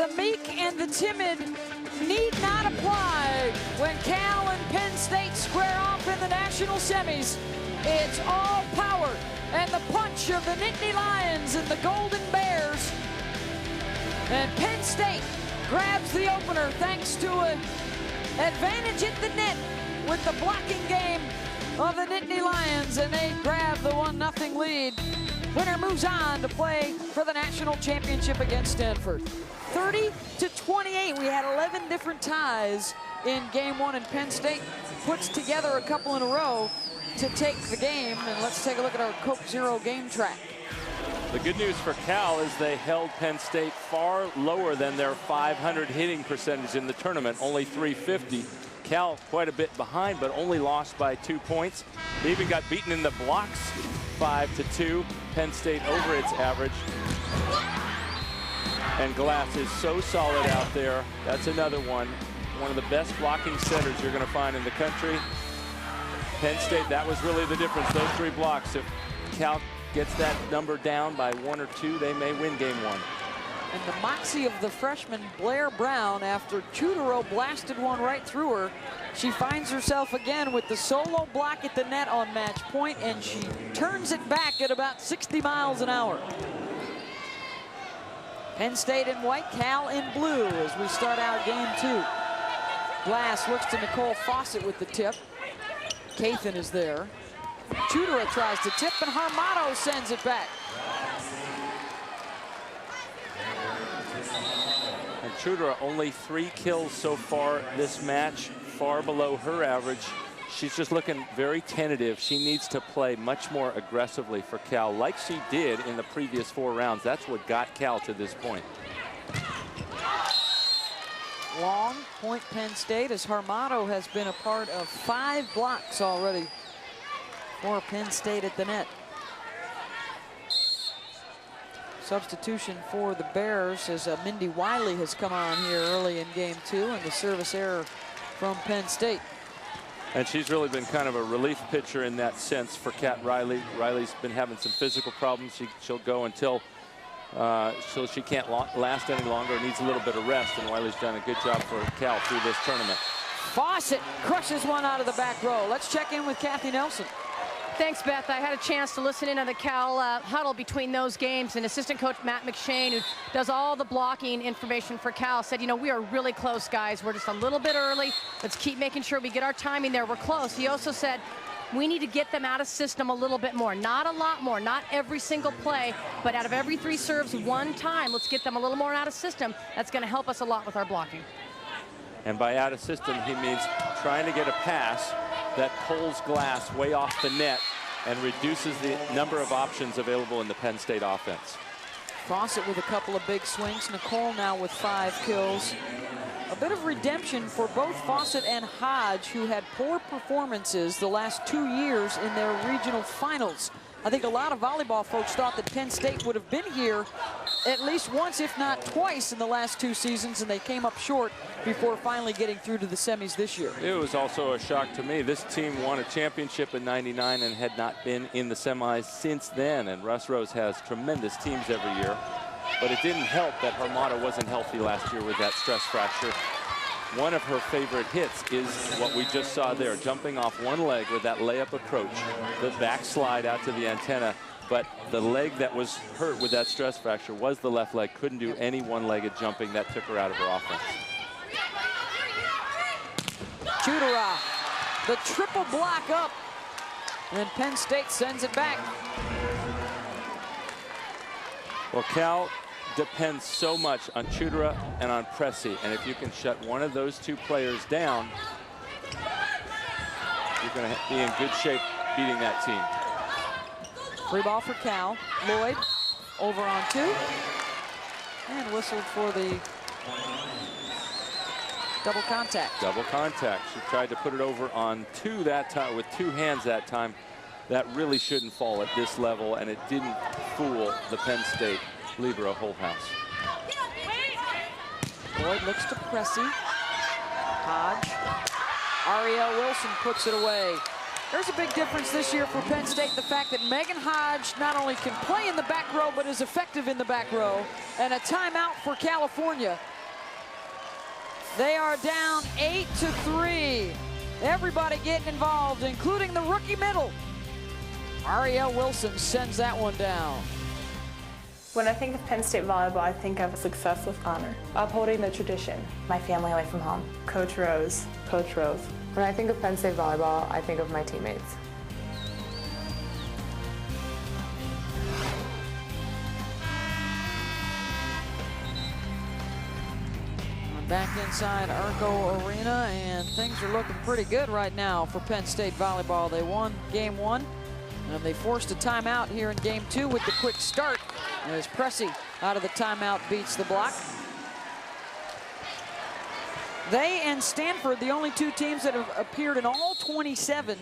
The meek and the timid need not apply when Cal and Penn State square off in the national semis. It's all power and the punch of the Nittany Lions and the Golden Bears. And Penn State grabs the opener thanks to an advantage at the net with the blocking game of the Nittany Lions, and they grab the 1-0 lead. Winner moves on to play for the national championship against Stanford. 30-28, we had 11 different ties in game one, and Penn State puts together a couple in a row to take the game. And let's take a look at our Coke Zero game track. The good news for Cal is they held Penn State far lower than their 500 hitting percentage in the tournament, only 350. Cal quite a bit behind, but only lost by 2 points. They even got beaten in the blocks 5-2. Penn State over its average. And Glass is so solid out there. That's another one. One of the best blocking setters you're going to find in the country. Penn State, that was really the difference, those 3 blocks. If Cal gets that number down by 1 or 2, they may win game one. And the moxie of the freshman Blair Brown, after Chudero blasted one right through her, she finds herself again with the solo block at the net on match point, and she turns it back at about 60 miles an hour. Penn State in white, Cal in blue as we start out game 2. Glass looks to Nicole Fawcett with the tip. Cathan is there. Chudera tries to tip, and Harmato sends it back. And Chudera only 3 kills so far this match, far below her average. She's just looking very tentative. She needs to play much more aggressively for Cal, like she did in the previous 4 rounds. That's what got Cal to this point. Long point Penn State, as Harmato has been a part of 5 blocks already for Penn State at the net. Substitution for the Bears as Mindy Wiley has come on here early in game 2, and the service error from Penn State. And she's really been kind of a relief pitcher in that sense for Cat Riley. Riley's been having some physical problems. She'll go until she can't last any longer, needs a little bit of rest, and Wiley's done a good job for Cal through this tournament. Fawcett crushes one out of the back row. Let's check in with Kathy Nelson. Thanks, Beth. I had a chance to listen in on the Cal huddle between those games, and assistant coach Matt McShane, who does all the blocking information for Cal, said, you know, we are really close, guys. We're just a little bit early. Let's keep making sure we get our timing there. We're close. He also said we need to get them out of system a little bit more. Not a lot more, not every single play, but out of every 3 serves 1 time, let's get them a little more out of system. That's going to help us a lot with our blocking. And by out of system, he means trying to get a pass that pulls Glass way off the net and reduces the number of options available in the Penn State offense. Fawcett with a couple of big swings. Nicole now with 5 kills. A bit of redemption for both Fawcett and Hodge, who had poor performances the last 2 years in their regional finals. I think a lot of volleyball folks thought that Penn State would have been here at least once, if not twice, in the last 2 seasons, and they came up short before finally getting through to the semis this year. It was also a shock to me. This team won a championship in '99 and had not been in the semis since then, and Russ Rose has tremendous teams every year. But it didn't help that Harmato wasn't healthy last year with that stress fracture. One of her favorite hits is what we just saw there, jumping off one leg with that layup approach, the backslide out to the antenna. But the leg that was hurt with that stress fracture was the left leg. Couldn't do any one-legged jumping. That took her out of her offense. Chudera, the triple block up, and Penn State sends it back. Well, Cal depends so much on Chudera and on Pressey, and if you can shut one of those 2 players down, you're going to be in good shape beating that team. Free ball for Cal. Lloyd over on 2, and whistled for the double contact. Double contact. She tried to put it over on 2 that time with 2 hands that time. That really shouldn't fall at this level, and it didn't fool the Penn State libero Holthouse. Lloyd looks to Pressey. Hodge. Ariel Wilson puts it away. There's a big difference this year for Penn State, the fact that Megan Hodge not only can play in the back row, but is effective in the back row. And a timeout for California They are down 8-3. Everybody getting involved, including the rookie middle. Ariel Wilson sends that one down. When I think of Penn State volleyball, I think of success with honor, upholding the tradition. My family away from home. Coach Rose. Coach Rose. When I think of Penn State volleyball, I think of my teammates. Back inside Arco Arena, and things are looking pretty good right now for Penn State volleyball. They won game 1, and they forced a timeout here in game 2 with the quick start, as Pressey out of the timeout beats the block. They and Stanford, the only two teams that have appeared in all 27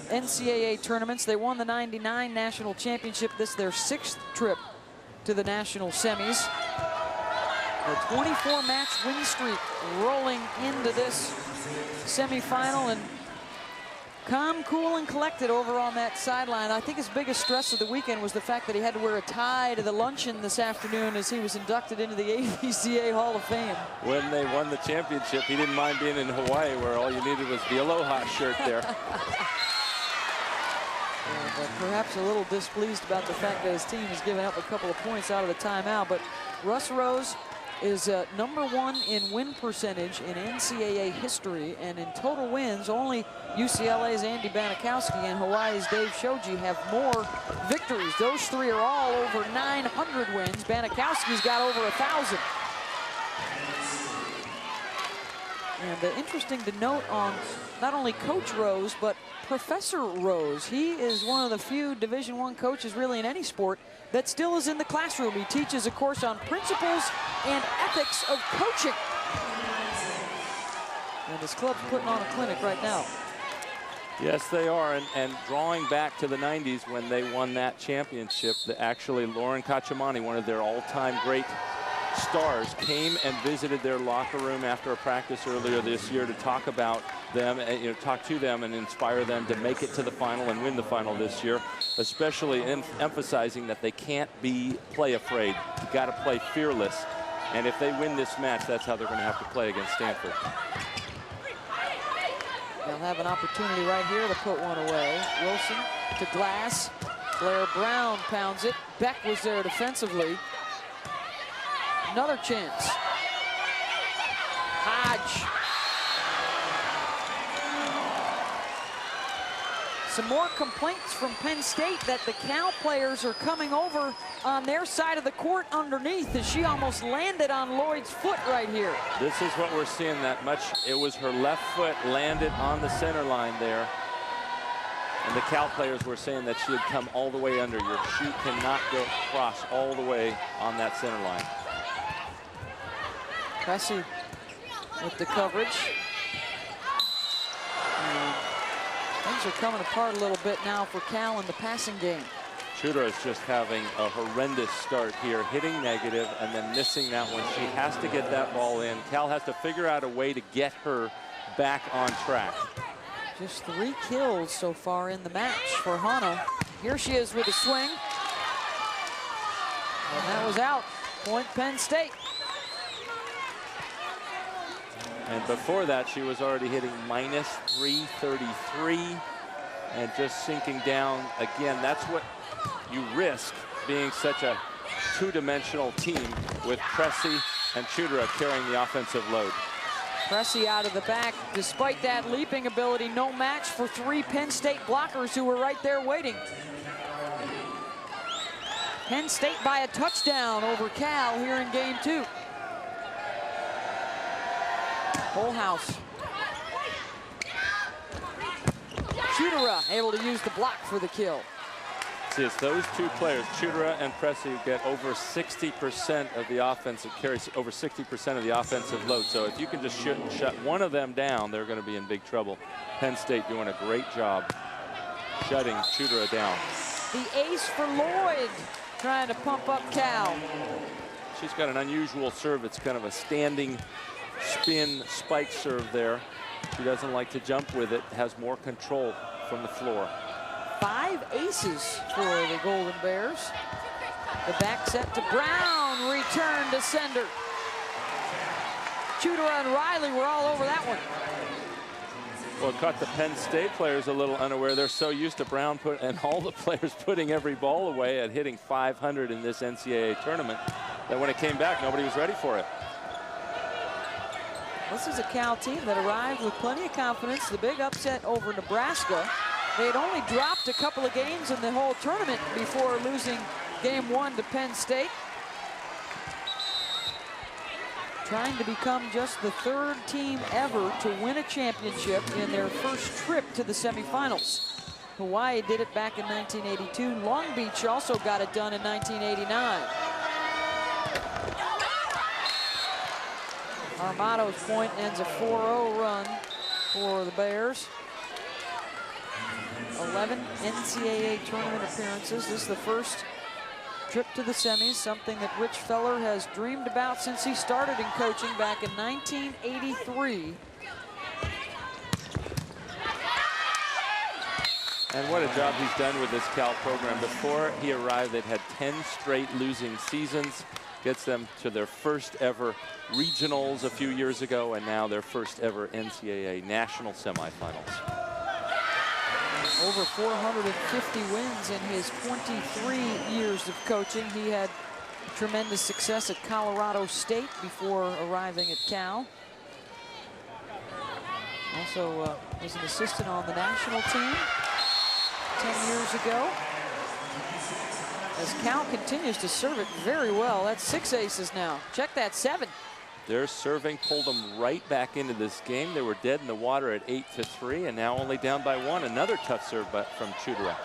NCAA tournaments. They won the '99 national championship. This is their 6th trip to the national semis. The 24-match win streak rolling into this semifinal, and calm, cool, and collected over on that sideline. I think his biggest stress of the weekend was the fact that he had to wear a tie to the luncheon this afternoon as he was inducted into the AVCA Hall of Fame. When they won the championship, he didn't mind being in Hawaii, where all you needed was the Aloha shirt there. And perhaps a little displeased about the fact that his team has given up a couple of points out of the timeout, but Russ Rose is #1 in win percentage in NCAA history, and in total wins, only UCLA's Andy Banikowski and Hawaii's Dave Shoji have more victories. Those three are all over 900 wins. Banikowski's got over 1,000. And interesting to note on not only Coach Rose, but Professor Rose. He is one of the few Division I coaches really in any sport that still is in the classroom. He teaches a course on principles and ethics of coaching. And his club's putting on a clinic right now. Yes, they are, and drawing back to the 90s when they won that championship, actually Lauren Kachamani, one of their all-time great stars, came and visited their locker room after a practice earlier this year to talk about them, and talk to them and inspire them to make it to the final and win the final this year, especially emphasizing that they can't play afraid. You got to play fearless, and if they win this match, that's how they're going to have to play against Stanford. They'll have an opportunity right here to put one away. Wilson to glass. Blair Brown pounds it. Beck was there defensively. Another chance. Hodge. Some more complaints from Penn State that the Cal players are coming over on their side of the court underneath, as she almost landed on Lloyd's foot right here. This is what we're seeing that much. It was her left foot landed on the center line there. And the Cal players were saying that she had come all the way under. Your shoe cannot go across all the way on that center line. Pressey with the coverage. And things are coming apart a little bit now for Cal in the passing game. Chudra is just having a horrendous start here, hitting negative and then missing that one. She has to get that ball in. Cal has to figure out a way to get her back on track. Just 3 kills so far in the match for Hana. Here she is with a swing. And that was out. Point Penn State. And before that, she was already hitting minus 333 and just sinking down again. That's what you risk being such a two-dimensional team with Pressey and Chudra carrying the offensive load. Pressey out of the back. Despite that leaping ability, no match for 3 Penn State blockers who were right there waiting. Penn State by a touchdown over Cal here in game 2. Full house. Chudra able to use the block for the kill. See, it's those two players, Chudra and Pressey, who get over 60% of the offensive carries, over 60% of the offensive load. So if you can just shut one of them down, they're going to be in big trouble. Penn State doing a great job shutting Chudra down. The ace for Lloyd, trying to pump up Cal. She's got an unusual serve. It's kind of a standing spin spike serve there. She doesn't like to jump with it, has more control from the floor. 5 aces for the Golden Bears. The back set to Brown, return to sender. Chudera and Riley were all over that one. Well, it caught the Penn State players a little unaware. They're so used to Brown and all the players putting every ball away at hitting 500 in this NCAA tournament that when it came back, nobody was ready for it. This is a Cal team that arrived with plenty of confidence. The big upset over Nebraska. They had only dropped a couple of games in the whole tournament before losing game 1 to Penn State. Trying to become just the 3rd team ever to win a championship in their first trip to the semifinals. Hawaii did it back in 1982. Long Beach also got it done in 1989. Armato's point ends a 4-0 run for the Bears. 11 NCAA tournament appearances. This is the first trip to the semis, something that Rich Feller has dreamed about since he started in coaching back in 1983. And what a job he's done with this Cal program. Before he arrived, they'd had 10 straight losing seasons. Gets them to their first ever regionals a few years ago, and now their first ever NCAA national semifinals. Over 450 wins in his 23 years of coaching. He had tremendous success at Colorado State before arriving at Cal. Also was an assistant on the national team 10 years ago. As Cal continues to serve it very well. That's 6 aces now. Check that, 7. Their serving pulled them right back into this game. They were dead in the water at 8-3, and now only down by 1. Another tough serve from Chudera.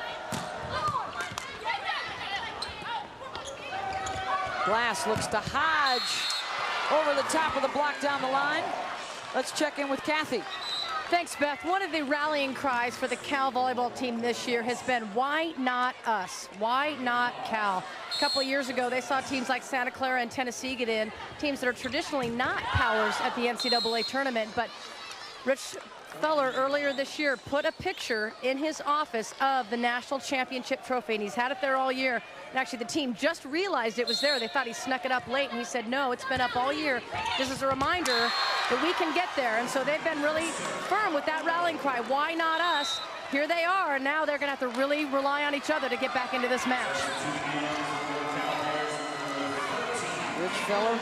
Glass looks to Hodge over the top of the block down the line. Let's check in with Kathy. Thanks, Beth. One of the rallying cries for the Cal volleyball team this year has been, why not us? Why not Cal? A couple of years ago, they saw teams like Santa Clara and Tennessee get in, teams that are traditionally not powers at the NCAA tournament. But Rich Feller earlier this year put a picture in his office of the national championship trophy, and he's had it there all year. And actually, the team just realized it was there. They thought he snuck it up late, and he said, no, it's been up all year. This is a reminder that we can get there. And so they've been really firm with that rallying cry. Why not us? Here they are, and now they're going to have to really rely on each other to get back into this match. Rich Feller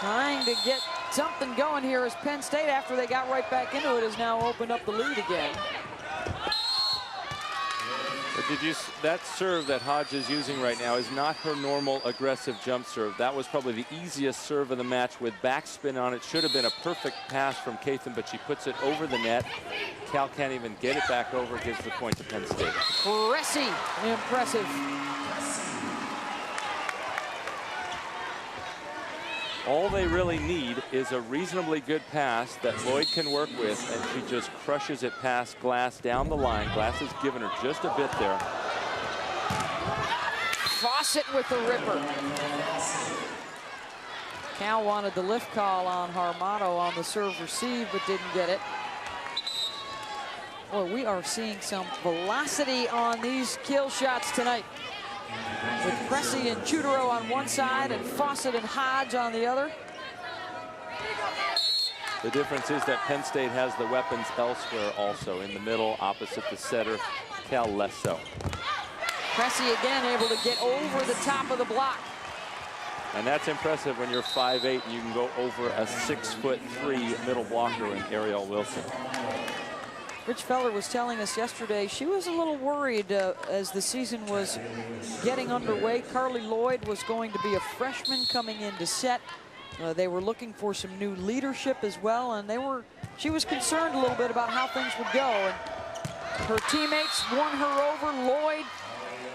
trying to get something going here as Penn State, after they got right back into it, has now opened up the lead again. But that serve that Hodge is using right now is not her normal aggressive jump serve. That was probably the easiest serve of the match with backspin on it. Should have been a perfect pass from Cathan, but she puts it over the net. Cal can't even get it back over, gives the point to Penn State. Cressy, impressive. All they really need is a reasonably good pass that Lloyd can work with, and she just crushes it past Glass down the line. Glass has given her just a bit there. Fawcett with the ripper. Cal wanted the lift call on Armato on the serve receive, but didn't get it. Boy, we are seeing some velocity on these kill shots tonight, with Cressy and Chudero on one side and Fawcett and Hodge on the other. The difference is that Penn State has the weapons elsewhere also, in the middle, opposite the setter. Cal less so. Cressy again able to get over the top of the block. And that's impressive when you're 5'8" and you can go over a 6'3" middle blocker in Ariel Wilson. Rich Feller was telling us yesterday she was a little worried as the season was getting underway. Carly Lloyd was going to be a freshman coming in to set. They were looking for some new leadership as well, and she was concerned a little bit about how things would go. And her teammates won her over. Lloyd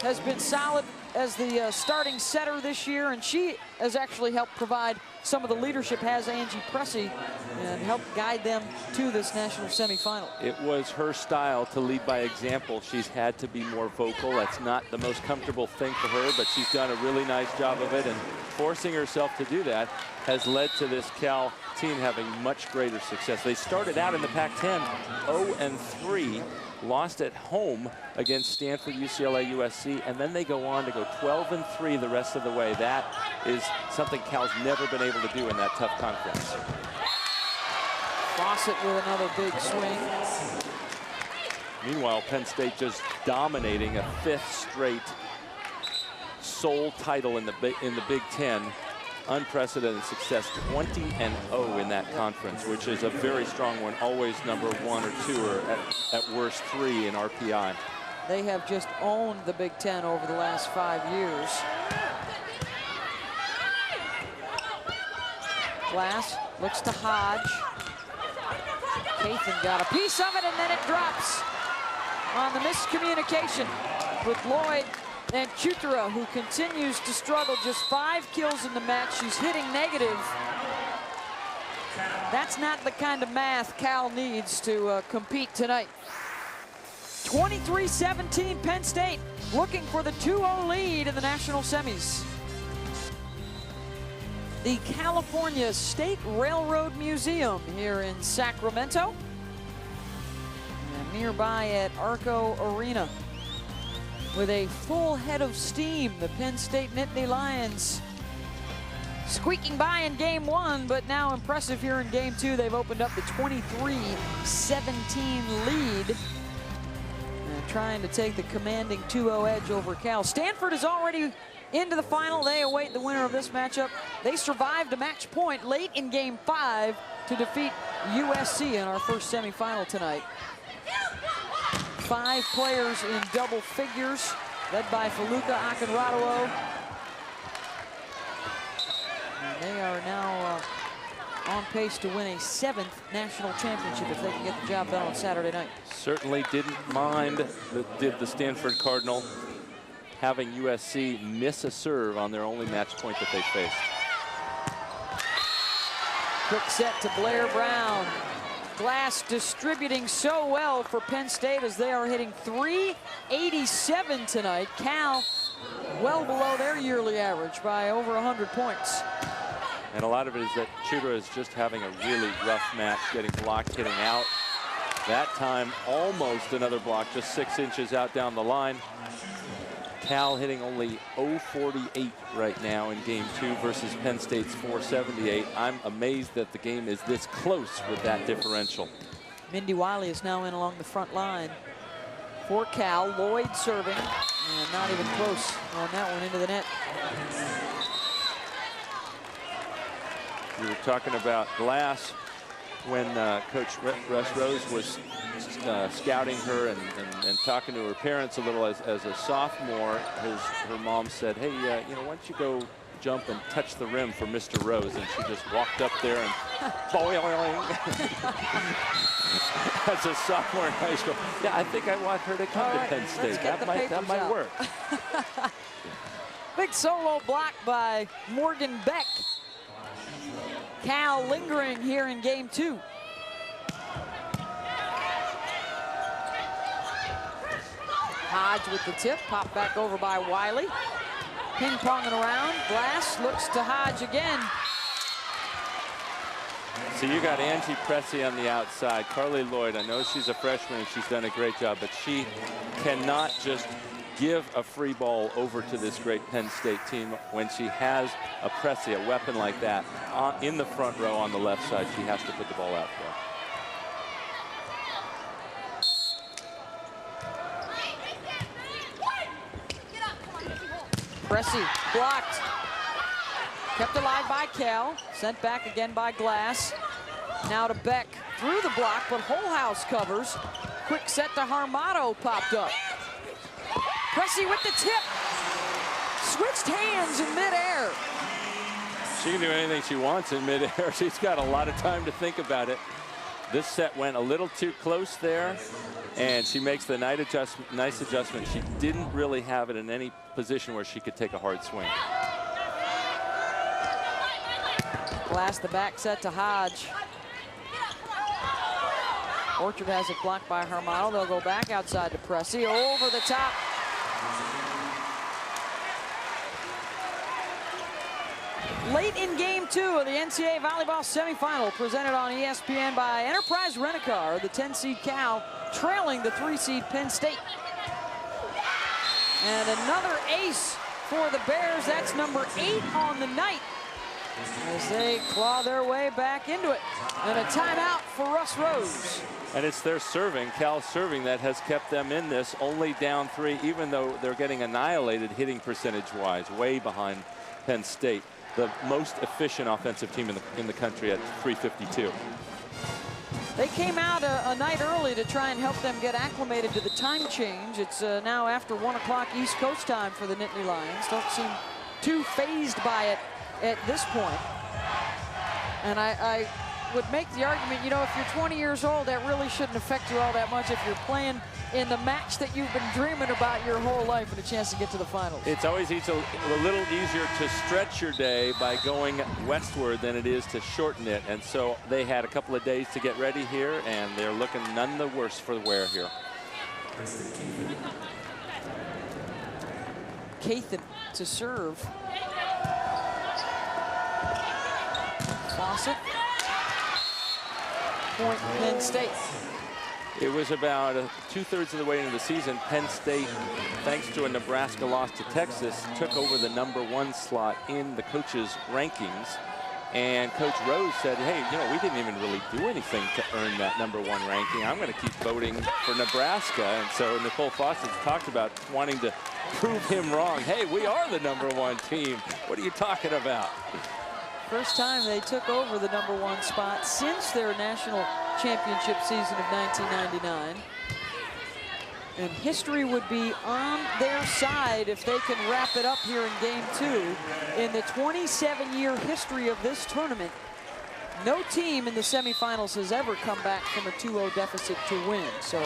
has been solid as the starting setter this year, and she has actually helped provide some of the leadership, has Angie Cressy, and helped guide them to this national semifinal. It was her style to lead by example. She's had to be more vocal. That's not the most comfortable thing for her, but she's done a really nice job of it, and forcing herself to do that has led to this Cal team having much greater success. They started out in the Pac-10 0-3, lost at home against Stanford, UCLA, USC, and then they go on to go 12-3 the rest of the way. That is something Cal's never been able to do in that tough conference. Fawcett with another big swing. Meanwhile, Penn State just dominating a 5th straight sole title in the Big Ten. Unprecedented success, 20-0 in that conference, which is a very strong one. Always number 1 or 2, or at worst 3 in RPI. They have just owned the Big Ten over the last 5 years. Glass looks to Hodge. Cathan got a piece of it, and then it drops on the miscommunication with Lloyd and Chutra, who continues to struggle. Just 5 kills in the match. She's hitting negative. That's not the kind of math Cal needs to compete tonight. 23-17 Penn State, looking for the 2-0 lead in the national semis. The California State Railroad Museum here in Sacramento. And nearby at Arco Arena. With a full head of steam, the Penn State Nittany Lions squeaking by in game 1, but now impressive here in game 2. They've opened up the 23-17 lead. And trying to take the commanding 2-0 edge over Cal. Stanford is already into the final. They await the winner of this matchup. They survived a match point late in game 5 to defeat USC in our first semifinal tonight. 5 players in double figures, led by Feluca Akinradawo. And they are now on pace to win a 7th national championship if they can get the job done on Saturday night. Certainly didn't mind, did the Stanford Cardinal, having USC miss a serve on their only match point that they faced. Quick set to Blair Brown. Glass distributing so well for Penn State as they are hitting .387 tonight. Cal well below their yearly average by over 100 points. And a lot of it is that Chutra is just having a really rough match, getting blocked, hitting out. That time, almost another block, just 6 inches out down the line. Cal hitting only .048 right now in game 2 versus Penn State's .478. I'm amazed that the game is this close with that differential. Mindy Wiley is now in along the front line for Cal. Lloyd serving, and not even close on that one into the net. We were talking about Glass when Coach Russ Rose was scouting her and talking to her parents a little as a sophomore. Her mom said, hey, you know, why don't you go jump and touch the rim for Mr. Rose? And she just walked up there and boing. As a sophomore in high school. Yeah, I think I want her to come to Penn State. That might work. Big solo block by Morgan Beck. Cal lingering here in game 2. Hodge with the tip, popped back over by Wiley. Ping-ponging around, Glass looks to Hodge again. So you got Angie Pressey on the outside. Carly Lloyd, I know she's a freshman and she's done a great job, but she cannot just give a free ball over to this great Penn State team when she has a Pressey, a weapon like that, in the front row on the left side. She has to put the ball out there. Pressey blocked. Kept alive by Cal. Sent back again by Glass. Now to Beck. Through the block, but Holhouse covers. Quick set to Harmato popped up. Pressey with the tip. Switched hands in midair. She can do anything she wants in midair. She's got a lot of time to think about it. This set went a little too close there, and she makes the nice adjustment. She didn't really have it in any position where she could take a hard swing. Glass the back set to Hodge. Orchard has it blocked by Harmato. They'll go back outside to Pressey. Over the top. Late in game 2 of the NCAA volleyball semifinal, presented on ESPN by Enterprise Rent-A-Car. The 10-seed Cal trailing the 3-seed Penn State. And another ace for the Bears. That's number 8 on the night as they claw their way back into it. And a timeout for Russ Rose. And it's their serving, Cal's serving, that has kept them in this, only down 3, even though they're getting annihilated hitting percentage-wise, way behind Penn State, the most efficient offensive team in the country at 352. They came out a night early to try and help them get acclimated to the time change. It's now after 1 o'clock East Coast time for the Nittany Lions. Don't seem too phased by it at this point. And I would make the argument, you know, if you're 20 years old, that really shouldn't affect you all that much if you're playing in the match that you've been dreaming about your whole life and a chance to get to the finals. It's always a little easier to stretch your day by going westward than it is to shorten it. And so they had a couple of days to get ready here, and they're looking none the worse for the wear here. Cathan to serve. Fawcett. Point Penn State. It was about 2/3 of the way into the season. Penn State, thanks to a Nebraska loss to Texas, took over the #1 slot in the coaches' rankings. And Coach Rose said, hey, you know, we didn't even really do anything to earn that #1 ranking. I'm going to keep voting for Nebraska. And so Nicole Fawcett talked about wanting to prove him wrong. Hey, we are the #1 team. What are you talking about? First time they took over the #1 spot since their national championship season of 1999. And history would be on their side if they can wrap it up here in game 2. In the 27-year history of this tournament, no team in the semifinals has ever come back from a 2-0 deficit to win. So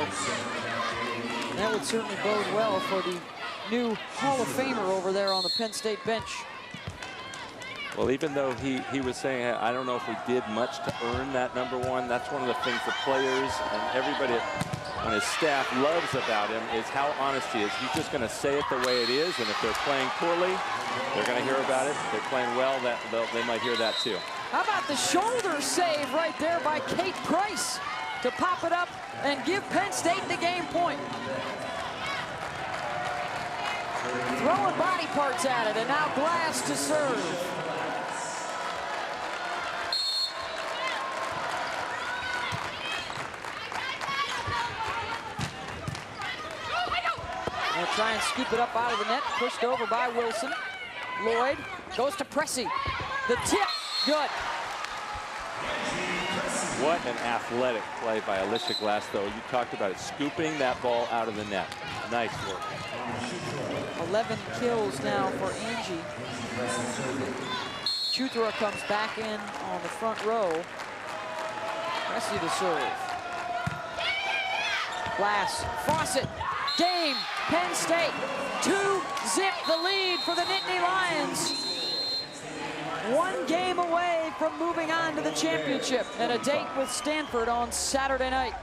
that would certainly bode well for the new Hall of Famer over there on the Penn State bench. Well, even though he was saying, I don't know if we did much to earn that #1, that's one of the things the players and everybody on his staff loves about him is how honest he is. He's just going to say it the way it is, and if they're playing poorly, they're going to hear about it. If they're playing well, they might hear that too. How about the shoulder save right there by Kate Price to pop it up and give Penn State the game point. Throwing body parts at it, and now Glass to serve. They'll try and scoop it up out of the net, pushed over by Wilson. Lloyd goes to Pressey. The tip, good. What an athletic play by Alicia Glass, though. You talked about it, scooping that ball out of the net. Nice work. 11 kills now for Angie. Chuthra comes back in on the front row. Pressey to serve. Glass, Fawcett, game, Penn State. 2-zip the lead for the Nittany Lions. 1 game away from moving on to the championship and a date with Stanford on Saturday night.